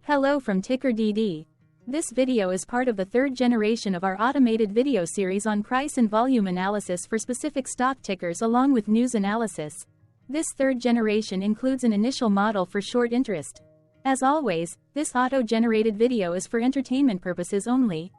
Hello from TickerDD. This video is part of the third generation of our automated video series on price and volume analysis for specific stock tickers along with news analysis. This third generation includes an initial model for short interest. As always, this auto-generated video is for entertainment purposes only.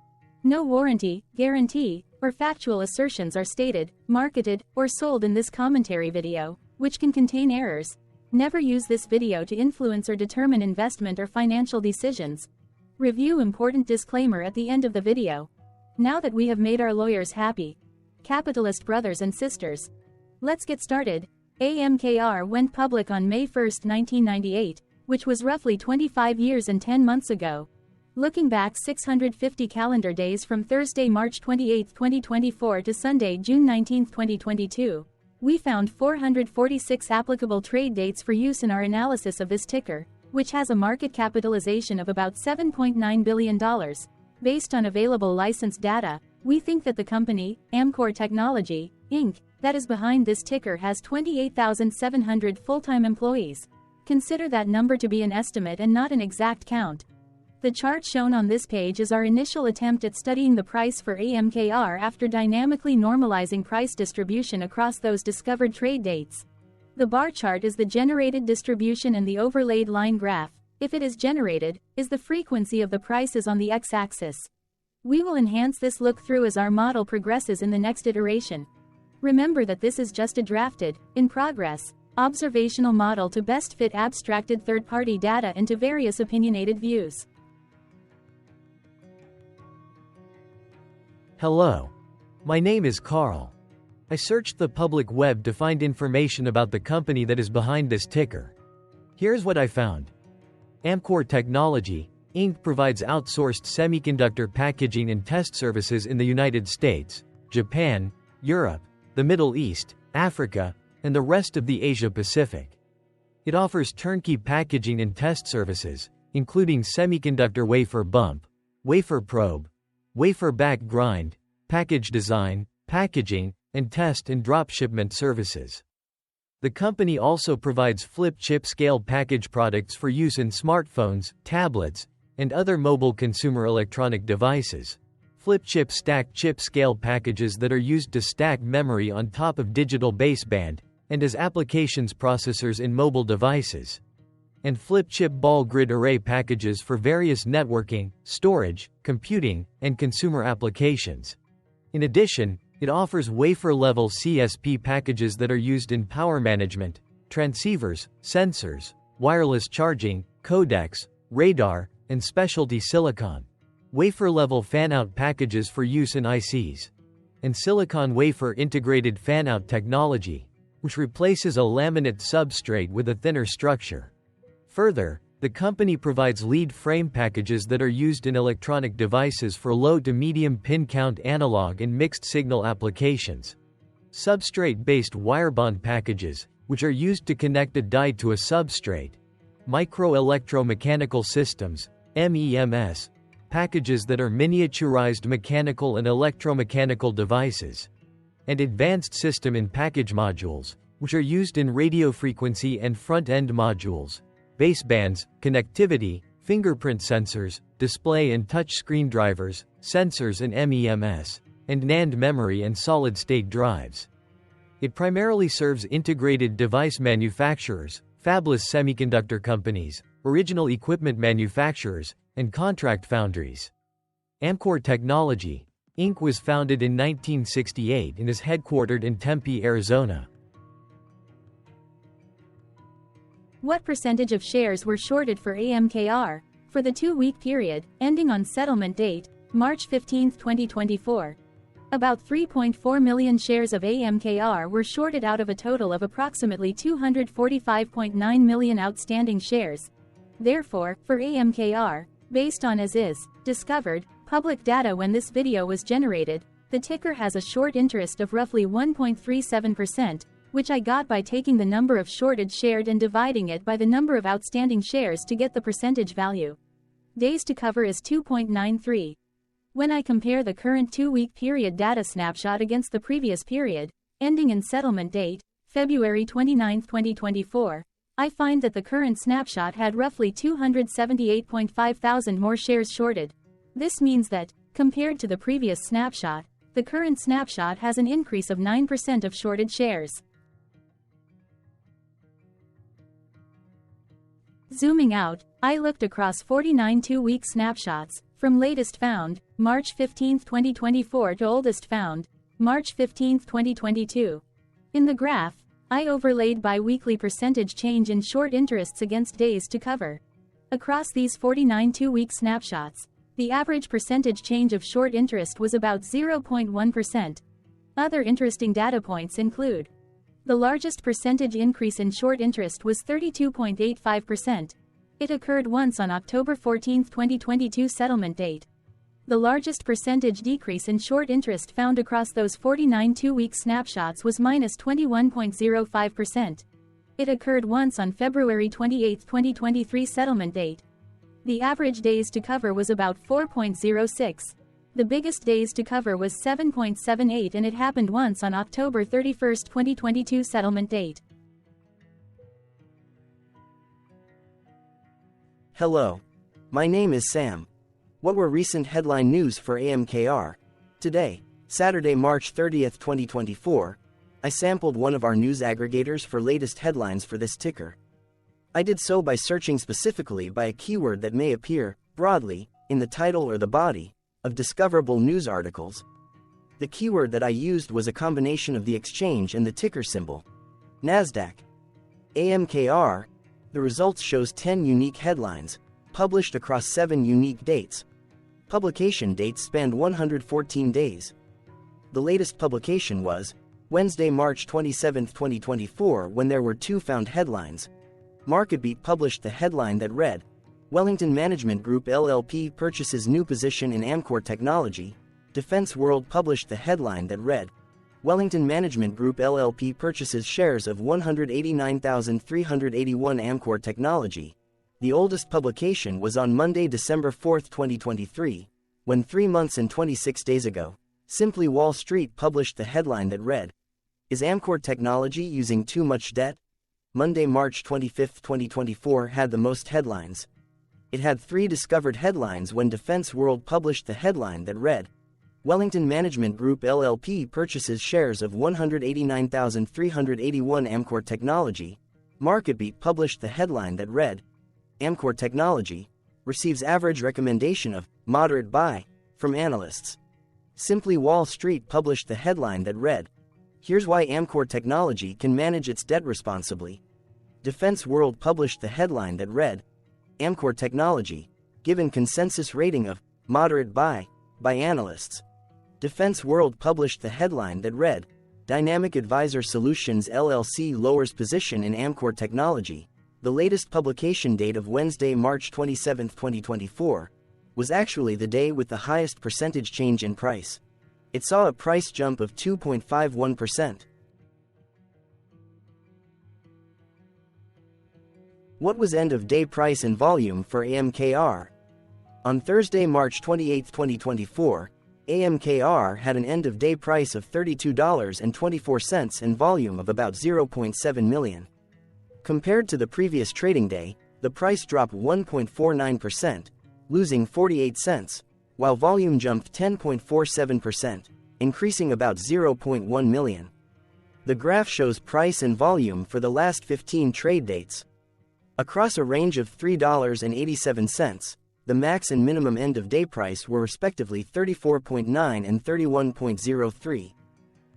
No warranty, guarantee, or factual assertions are stated, marketed, or sold in this commentary video, which can contain errors. Never use this video to influence or determine investment or financial decisions. Review important disclaimer at the end of the video. Now that we have made our lawyers happy, capitalist brothers and sisters, let's get started. AMKR went public on May 1, 1998, which was roughly 25 years and 10 months ago. Looking back 650 calendar days from Thursday, March 28, 2024 to Sunday, June 19, 2022. We found 446 applicable trade dates for use in our analysis of this ticker, which has a market capitalization of about $7.9 billion. Based on available licensed data, we think that the company, AMKR Technology, Inc., that is behind this ticker has 28,700 full-time employees. Consider that number to be an estimate and not an exact count. The chart shown on this page is our initial attempt at studying the price for AMKR after dynamically normalizing price distribution across those discovered trade dates. The bar chart is the generated distribution and the overlaid line graph, if it is generated, is the frequency of the prices on the x-axis. We will enhance this look-through as our model progresses in the next iteration. Remember that this is just a drafted, in progress, observational model to best fit abstracted third-party data into various opinionated views. Hello. My name is Carl. I searched the public web to find information about the company that is behind this ticker. Here's what I found. AMKR Technology, Inc. provides outsourced semiconductor packaging and test services in the United States, Japan, Europe, the Middle East, Africa, and the rest of the Asia-Pacific. It offers turnkey packaging and test services, including semiconductor wafer bump, wafer probe, wafer back grind, package design, packaging, and test and drop shipment services. The company also provides flip chip scale package products for use in smartphones, tablets, and other mobile consumer electronic devices. Flip chip stacked chip scale packages that are used to stack memory on top of digital baseband, and as applications processors in mobile devices. And flip chip ball grid array packages for various networking, storage, computing, and consumer applications. In addition, it offers wafer-level CSP packages that are used in power management, transceivers, sensors, wireless charging, codecs, radar, and specialty silicon. Wafer-level fan-out packages for use in ICs. And silicon wafer integrated fan-out technology, which replaces a laminate substrate with a thinner structure. Further, the company provides lead frame packages that are used in electronic devices for low to medium pin count analog and mixed signal applications. Substrate-based wirebond packages, which are used to connect a die to a substrate. Microelectromechanical systems, MEMS, packages that are miniaturized mechanical and electromechanical devices. And advanced system in package modules, which are used in radio frequency and front-end modules, basebands, connectivity, fingerprint sensors, display and touch screen drivers, sensors and MEMS, and NAND memory and solid-state drives. It primarily serves integrated device manufacturers, fabless semiconductor companies, original equipment manufacturers, and contract foundries. AMKR Technology, Inc. was founded in 1968 and is headquartered in Tempe, Arizona. What percentage of shares were shorted for AMKR for the 2-week period, ending on settlement date, March 15, 2024? About 3.4 million shares of AMKR were shorted out of a total of approximately 245.9 million outstanding shares. Therefore, for AMKR, based on as is, discovered, public data when this video was generated, the ticker has a short interest of roughly 1.37%, which I got by taking the number of shorted shared and dividing it by the number of outstanding shares to get the percentage value. Days to cover is 2.93. When I compare the current 2-week period data snapshot against the previous period, ending in settlement date, February 29, 2024, I find that the current snapshot had roughly 278.5 thousand more shares shorted. This means that, compared to the previous snapshot, the current snapshot has an increase of 9% of shorted shares. Zooming out, I looked across 49 two-week snapshots, from latest found, March 15, 2024 to oldest found, March 15, 2022. In the graph, I overlaid bi-weekly percentage change in short interests against days to cover. Across these 49 two-week snapshots, the average percentage change of short interest was about 0.1%. Other interesting data points include: the largest percentage increase in short interest was 32.85%. It occurred once on October 14, 2022 settlement date. The largest percentage decrease in short interest found across those 49 two-week snapshots was minus 21.05%. It occurred once on February 28, 2023 settlement date. The average days to cover was about 4.06. The biggest days to cover was 7.78, and it happened once on October 31, 2022 settlement date. Hello. My name is Sam. What were recent headline news for AMKR? Today, Saturday, March 30, 2024, I sampled one of our news aggregators for latest headlines for this ticker. I did so by searching specifically by a keyword that may appear, broadly, in the title or the body of discoverable news articles. The keyword that I used was a combination of the exchange and the ticker symbol, NASDAQ. AMKR. The results shows 10 unique headlines, published across 7 unique dates. Publication dates spanned 114 days. The latest publication was Wednesday, March 27, 2024, when there were 2 found headlines. MarketBeat published the headline that read, Wellington Management Group LLP purchases new position in AMKR Technology. Defense World published the headline that read, Wellington Management Group LLP purchases shares of 189,381 AMKR Technology. The oldest publication was on Monday, December 4, 2023, when 3 months and 26 days ago, Simply Wall Street published the headline that read, Is AMKR Technology using too much debt? Monday, March 25, 2024 had the most headlines. It had 3 discovered headlines when Defense World published the headline that read, Wellington Management Group LLP purchases shares of 189,381 AMKR Technology. MarketBeat published the headline that read, AMKR Technology receives average recommendation of moderate buy from analysts. Simply Wall Street published the headline that read, Here's why AMKR Technology can manage its debt responsibly. Defense World published the headline that read, AMKR Technology given consensus rating of moderate buy by analysts. Defense World published the headline that read, Dynamic Advisor Solutions LLC lowers position in AMKR Technology. The latest publication date of Wednesday, March 27, 2024, was actually the day with the highest percentage change in price. It saw a price jump of 2.51%. What was end-of-day price and volume for AMKR? On Thursday, March 28, 2024, AMKR had an end-of-day price of $32.24 and volume of about 0.7 million. Compared to the previous trading day, the price dropped 1.49%, losing 48 cents, while volume jumped 10.47%, increasing about 0.1 million. The graph shows price and volume for the last 15 trade dates. Across a range of $3.87, the max and minimum end-of-day price were respectively 34.9 and 31.03.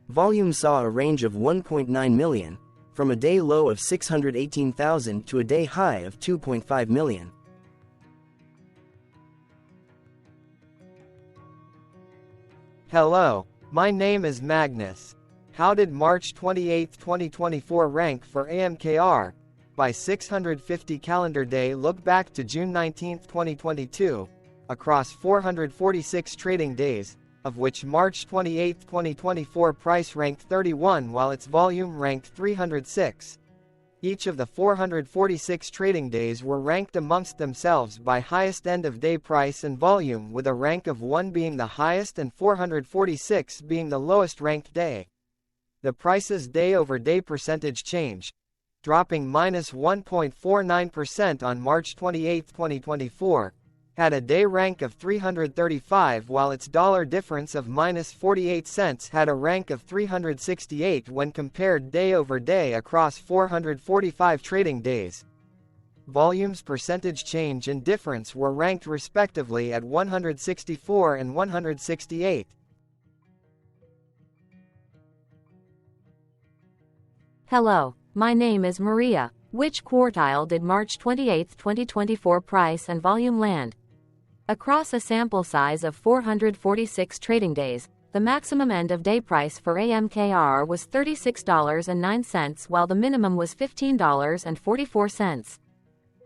Volume saw a range of 1.9 million, from a day low of 618,000 to a day high of 2.5 million. Hello, my name is Magnus. How did March 28, 2024 rank for AMKR? By 650 calendar day look back to June 19, 2022, across 446 trading days, of which March 28, 2024 price ranked 31 while its volume ranked 306. Each of the 446 trading days were ranked amongst themselves by highest end-of-day price and volume, with a rank of 1 being the highest and 446 being the lowest ranked day. The price's day-over-day percentage change. dropping minus 1.49% on March 28, 2024, had a day rank of 335, while its dollar difference of minus 48 cents had a rank of 368 when compared day over day across 445 trading days. Volumes percentage change and difference were ranked respectively at 164 and 168. Hello, my name is Maria. Which quartile did March 28, 2024 price and volume land? Across a sample size of 446 trading days, the maximum end-of-day price for AMKR was $36.09 while the minimum was $15.44.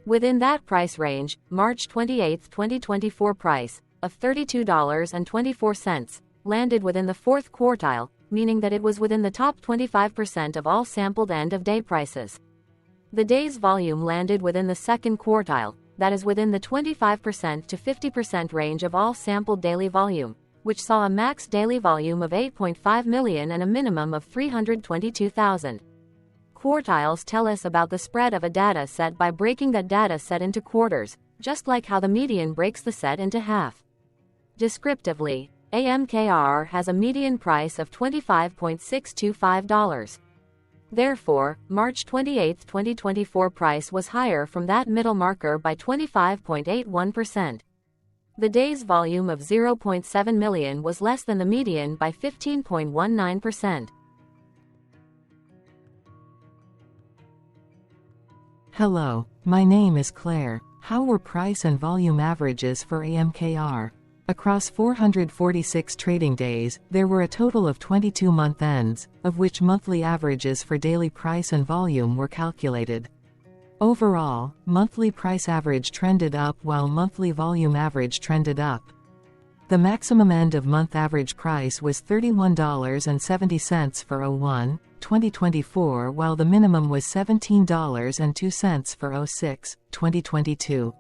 Within that price range, March 28, 2024 price, of $32.24, landed within the fourth quartile, meaning that it was within the top 25% of all sampled end-of-day prices. The day's volume landed within the second quartile, that is within the 25% to 50% range of all sampled daily volume, which saw a max daily volume of 8.5 million and a minimum of 322,000. Quartiles tell us about the spread of a data set by breaking that data set into quarters, just like how the median breaks the set into half. Descriptively, AMKR has a median price of $25.625. Therefore, March 28, 2024 price was higher from that middle marker by 25.81%. The day's volume of 0.7 million was less than the median by 15.19%. Hello, my name is Claire. How were price and volume averages for AMKR? Across 446 trading days, there were a total of 22 month ends, of which monthly averages for daily price and volume were calculated. Overall, monthly price average trended up while monthly volume average trended up. The maximum end-of-month average price was $31.70 for 01/2024 while the minimum was $17.02 for 06/2022.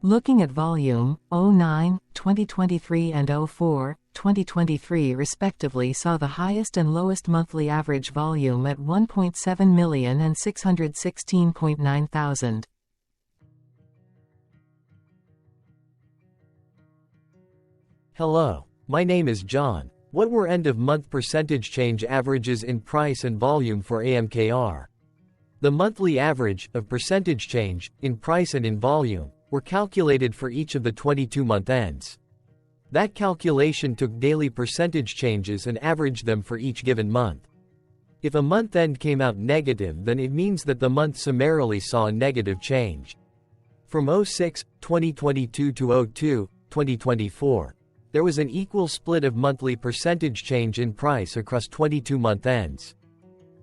Looking at volume, 09/2023 and 04/2023 respectively saw the highest and lowest monthly average volume at 1.7 million and 616.9 thousand. Hello, my name is John. What were end-of-month percentage change averages in price and volume for AMKR? The monthly average of percentage change in price and in volume were calculated for each of the 22-month ends. That calculation took daily percentage changes and averaged them for each given month. If a month end came out negative, then it means that the month summarily saw a negative change. From 06/2022 to 02/2024, there was an equal split of monthly percentage change in price across 22-month ends.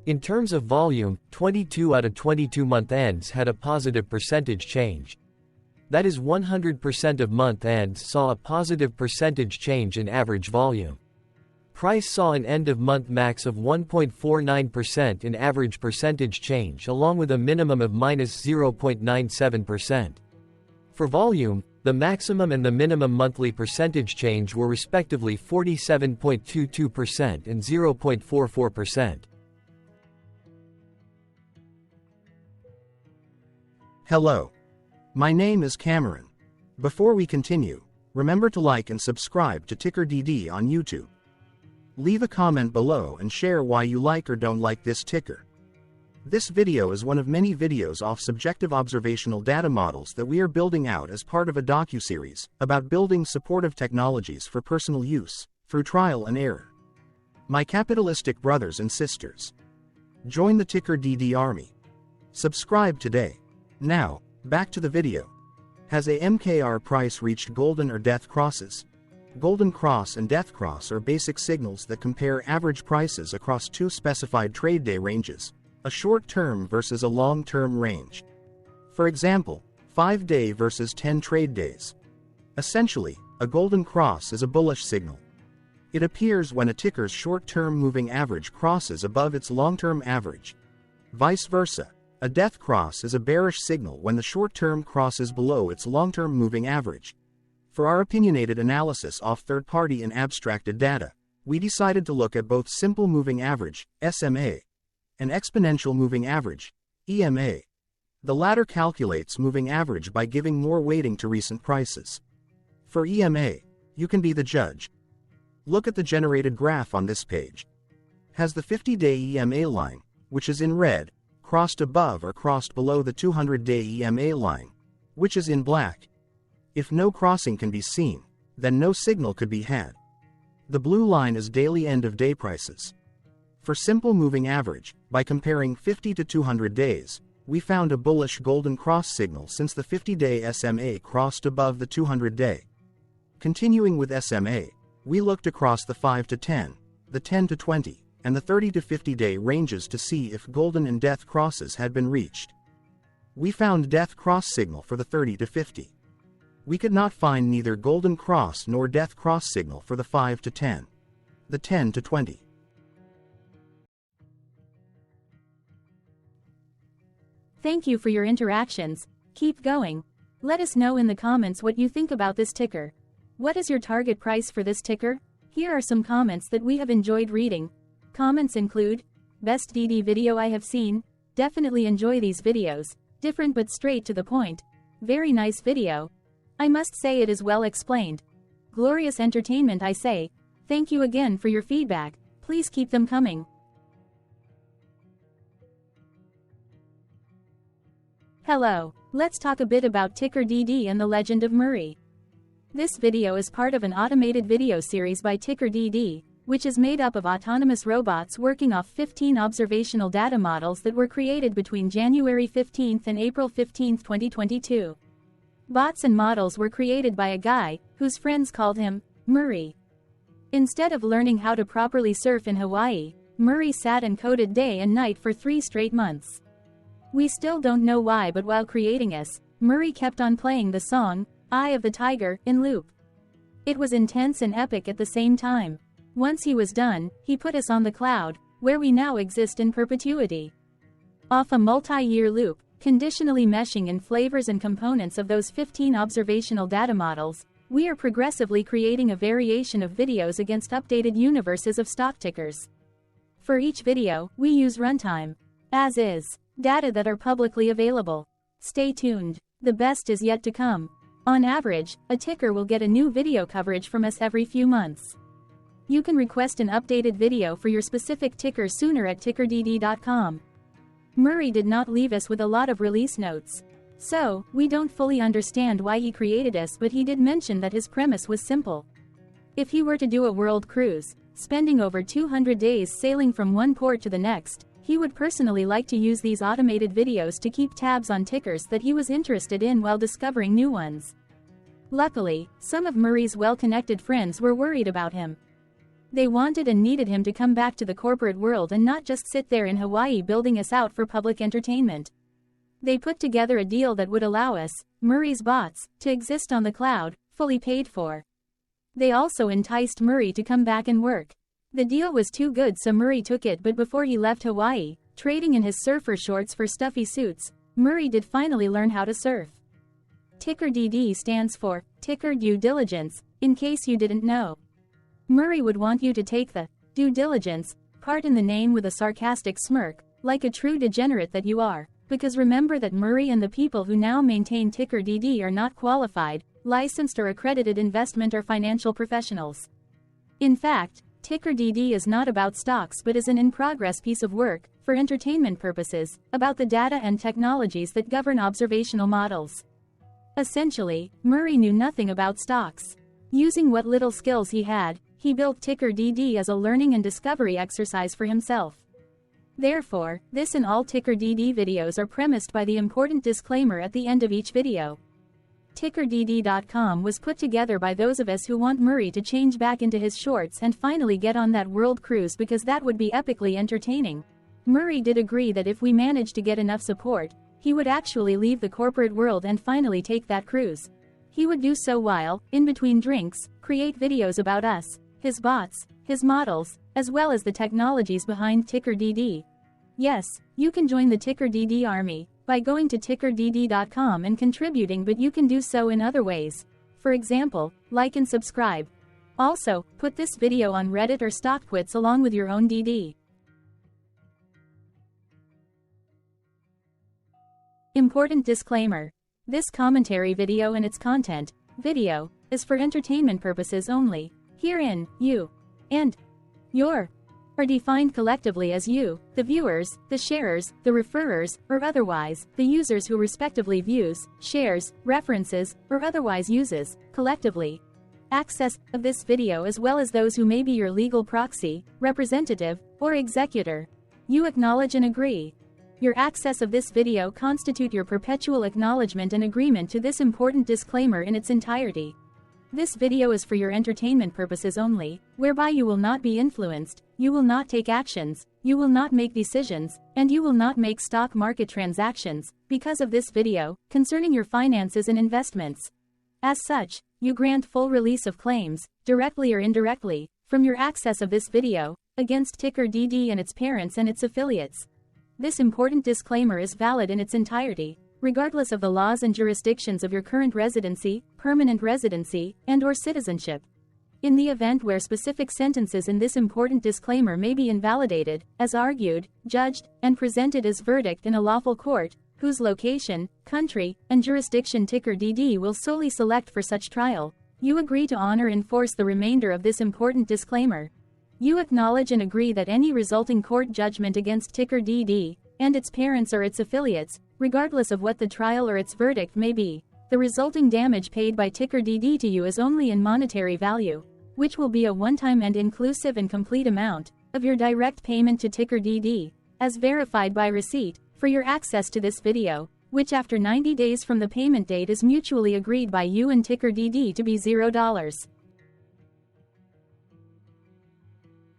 In terms of volume, 22 out of 22-month ends had a positive percentage change. That is 100% of month ends saw a positive percentage change in average volume. Price saw an end-of-month max of 1.49% in average percentage change along with a minimum of minus 0.97%. For volume, the maximum and the minimum monthly percentage change were respectively 47.22% and 0.44%. Hello. My name is Cameron. Before we continue, remember to like and subscribe to TickerDD on YouTube. Leave a comment below and share why you like or don't like this ticker. This video is one of many videos off subjective observational data models that we are building out as part of a docuseries about building supportive technologies for personal use, through trial and error. My capitalistic brothers and sisters, join the TickerDD army. Subscribe today. Now, back to the video. Has AMKR price reached golden or death crosses? Golden cross and death cross are basic signals that compare average prices across two specified trade day ranges, a short-term versus a long-term range. For example, 5-day versus 10 trade days. Essentially, a golden cross is a bullish signal. It appears when a ticker's short-term moving average crosses above its long-term average. Vice versa, a death cross is a bearish signal when the short-term crosses below its long-term moving average. For our opinionated analysis off third-party and abstracted data, we decided to look at both simple moving average, SMA, and exponential moving average, EMA. The latter calculates moving average by giving more weighting to recent prices. For EMA, you can be the judge. Look at the generated graph on this page. Has the 50-day EMA line, which is in red, crossed above or crossed below the 200-day EMA line, which is in black? If no crossing can be seen, then no signal could be had. The blue line is daily end-of-day prices. For simple moving average, by comparing 50 to 200 days, we found a bullish golden cross signal since the 50-day SMA crossed above the 200-day. Continuing with SMA, we looked across the 5 to 10, the 10 to 20, and the 30 to 50-day ranges to see if golden and death crosses had been reached. We found death cross signal for the 30 to 50. We could not find neither golden cross nor death cross signal for the 5 to 10, the 10 to 20. Thank you for your interactions. Keep going. Let us know in the comments what you think about this ticker. What is your target price for this ticker? Here are some comments that we have enjoyed reading. Comments include, best DD video I have seen, definitely enjoy these videos, different but straight to the point, very nice video. I must say it is well explained. Glorious entertainment I say, thank you again for your feedback, please keep them coming. Hello, let's talk a bit about TickerDD and the legend of Murray. This video is part of an automated video series by TickerDD, which is made up of autonomous robots working off 15 observational data models that were created between January 15 and April 15, 2022. Bots and models were created by a guy, whose friends called him Murray. Instead of learning how to properly surf in Hawaii, Murray sat and coded day and night for 3 straight months. We still don't know why, but while creating us, Murray kept on playing the song, Eye of the Tiger, in loop. It was intense and epic at the same time. Once he was done, he put us on the cloud, where we now exist in perpetuity. Off a multi-year loop, conditionally meshing in flavors and components of those 15 observational data models, we are progressively creating a variation of videos against updated universes of stock tickers. For each video, we use runtime, as is, data that are publicly available. Stay tuned. The best is yet to come. On average, a ticker will get a new video coverage from us every few months. You can request an updated video for your specific ticker sooner at TickerDD.com. Murray did not leave us with a lot of release notes. So, we don't fully understand why he created us, but he did mention that his premise was simple. If he were to do a world cruise, spending over 200 days sailing from one port to the next, he would personally like to use these automated videos to keep tabs on tickers that he was interested in while discovering new ones. Luckily, some of Murray's well-connected friends were worried about him. They wanted and needed him to come back to the corporate world and not just sit there in Hawaii building us out for public entertainment. They put together a deal that would allow us, Murray's bots, to exist on the cloud, fully paid for. They also enticed Murray to come back and work. The deal was too good, so Murray took it, but before he left Hawaii, trading in his surfer shorts for stuffy suits, Murray did finally learn how to surf. TickerDD stands for Ticker Due Diligence, in case you didn't know. Murray would want you to take the due diligence part in the name with a sarcastic smirk, like a true degenerate that you are, because remember that Murray and the people who now maintain TickerDD are not qualified, licensed or accredited investment or financial professionals. In fact, TickerDD is not about stocks but is an in-progress piece of work, for entertainment purposes, about the data and technologies that govern observational models. Essentially, Murray knew nothing about stocks. Using what little skills he had, he built TickerDD as a learning and discovery exercise for himself. Therefore, this and all TickerDD videos are premised by the important disclaimer at the end of each video. TickerDD.com was put together by those of us who want Murray to change back into his shorts and finally get on that world cruise, because that would be epically entertaining. Murray did agree that if we managed to get enough support, he would actually leave the corporate world and finally take that cruise. He would do so while, in between drinks, create videos about us, his bots, his models, as well as the technologies behind TickerDD. Yes, you can join the TickerDD army by going to TickerDD.com and contributing, but you can do so in other ways. For example, like and subscribe. Also, put this video on Reddit or StockTwits along with your own DD. Important disclaimer. This commentary video and its content, video, is for entertainment purposes only. Herein, you and your are defined collectively as you, the viewers, the sharers, the referrers, or otherwise, the users who respectively views, shares, references, or otherwise uses, collectively, access of this video as well as those who may be your legal proxy, representative, or executor. You acknowledge and agree. Your access of this video constitute your perpetual acknowledgement and agreement to this important disclaimer in its entirety. This video is for your entertainment purposes only, whereby you will not be influenced, you will not take actions, you will not make decisions, and you will not make stock market transactions, because of this video, concerning your finances and investments. As such, you grant full release of claims, directly or indirectly, from your access of this video, against TickerDD and its parents and its affiliates. This important disclaimer is valid in its entirety, regardless of the laws and jurisdictions of your current residency, permanent residency, and/or citizenship. In the event where specific sentences in this important disclaimer may be invalidated, as argued, judged, and presented as verdict in a lawful court, whose location, country, and jurisdiction TickerDD will solely select for such trial, you agree to honor and enforce the remainder of this important disclaimer. You acknowledge and agree that any resulting court judgment against TickerDD and its parents or its affiliates, regardless of what the trial or its verdict may be, the resulting damage paid by TickerDD to you is only in monetary value, which will be a one-time and inclusive and complete amount of your direct payment to TickerDD, as verified by receipt, for your access to this video, which after 90 days from the payment date is mutually agreed by you and TickerDD to be $0.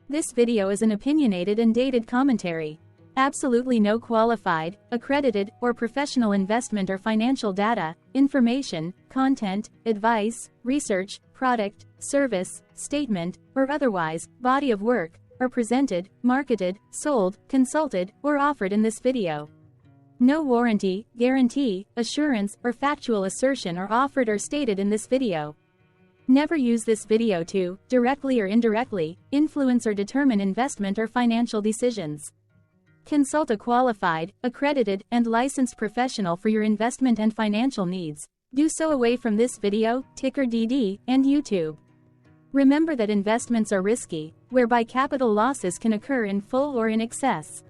This video is an opinionated and dated commentary. Absolutely no qualified, accredited, or professional investment or financial data, information, content, advice, research, product, service, statement, or otherwise, body of work, are presented, marketed, sold, consulted, or offered in this video. No warranty, guarantee, assurance, or factual assertion are offered or stated in this video. Never use this video to, directly or indirectly, influence or determine investment or financial decisions. Consult a qualified, accredited, and licensed professional for your investment and financial needs. Do so away from this video, TickerDD, and YouTube. Remember that investments are risky, whereby capital losses can occur in full or in excess.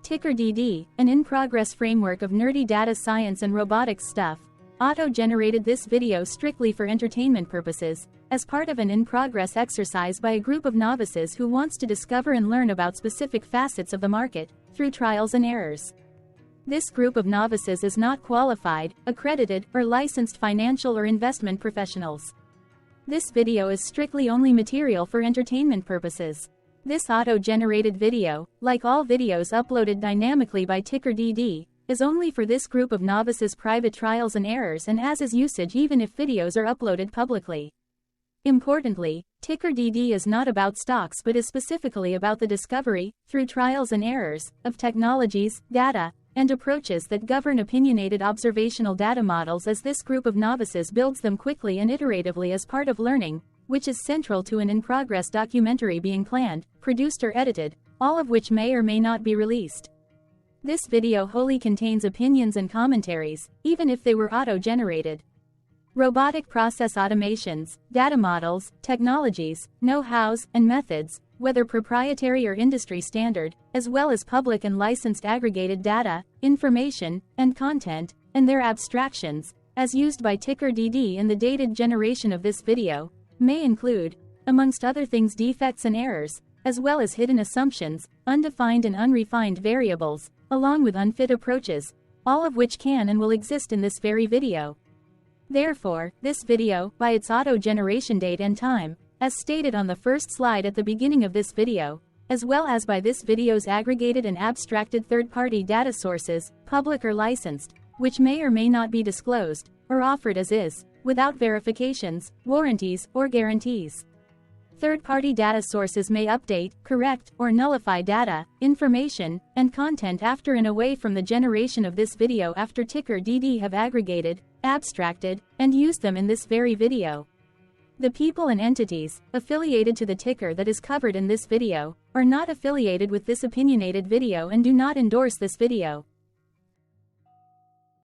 TickerDD, an in-progress framework of nerdy data science and robotics stuff, auto-generated this video strictly for entertainment purposes, as part of an in-progress exercise by a group of novices who wants to discover and learn about specific facets of the market, through trials and errors. This group of novices is not qualified, accredited, or licensed financial or investment professionals. This video is strictly only material for entertainment purposes. This auto-generated video, like all videos uploaded dynamically by TickerDD, is only for this group of novices' private trials and errors and as is usage even if videos are uploaded publicly. Importantly, TickerDD is not about stocks but is specifically about the discovery, through trials and errors, of technologies, data, and approaches that govern opinionated observational data models as this group of novices builds them quickly and iteratively as part of learning, which is central to an in-progress documentary being planned, produced or edited, all of which may or may not be released. This video wholly contains opinions and commentaries, even if they were auto-generated. Robotic process automations, data models, technologies, know-hows, and methods, whether proprietary or industry standard, as well as public and licensed aggregated data, information, and content, and their abstractions, as used by TickerDD in the dated generation of this video, may include, amongst other things, defects and errors, as well as hidden assumptions, undefined and unrefined variables, along with unfit approaches, all of which can and will exist in this very video. Therefore, this video, by its auto-generation date and time, as stated on the first slide at the beginning of this video, as well as by this video's aggregated and abstracted third-party data sources, public or licensed, which may or may not be disclosed, or offered as is, without verifications, warranties, or guarantees. Third-party data sources may update, correct, or nullify data, information, and content after and away from the generation of this video after TickerDD have aggregated, abstracted, and used them in this very video. The people and entities affiliated to the ticker that is covered in this video are not affiliated with this opinionated video and do not endorse this video.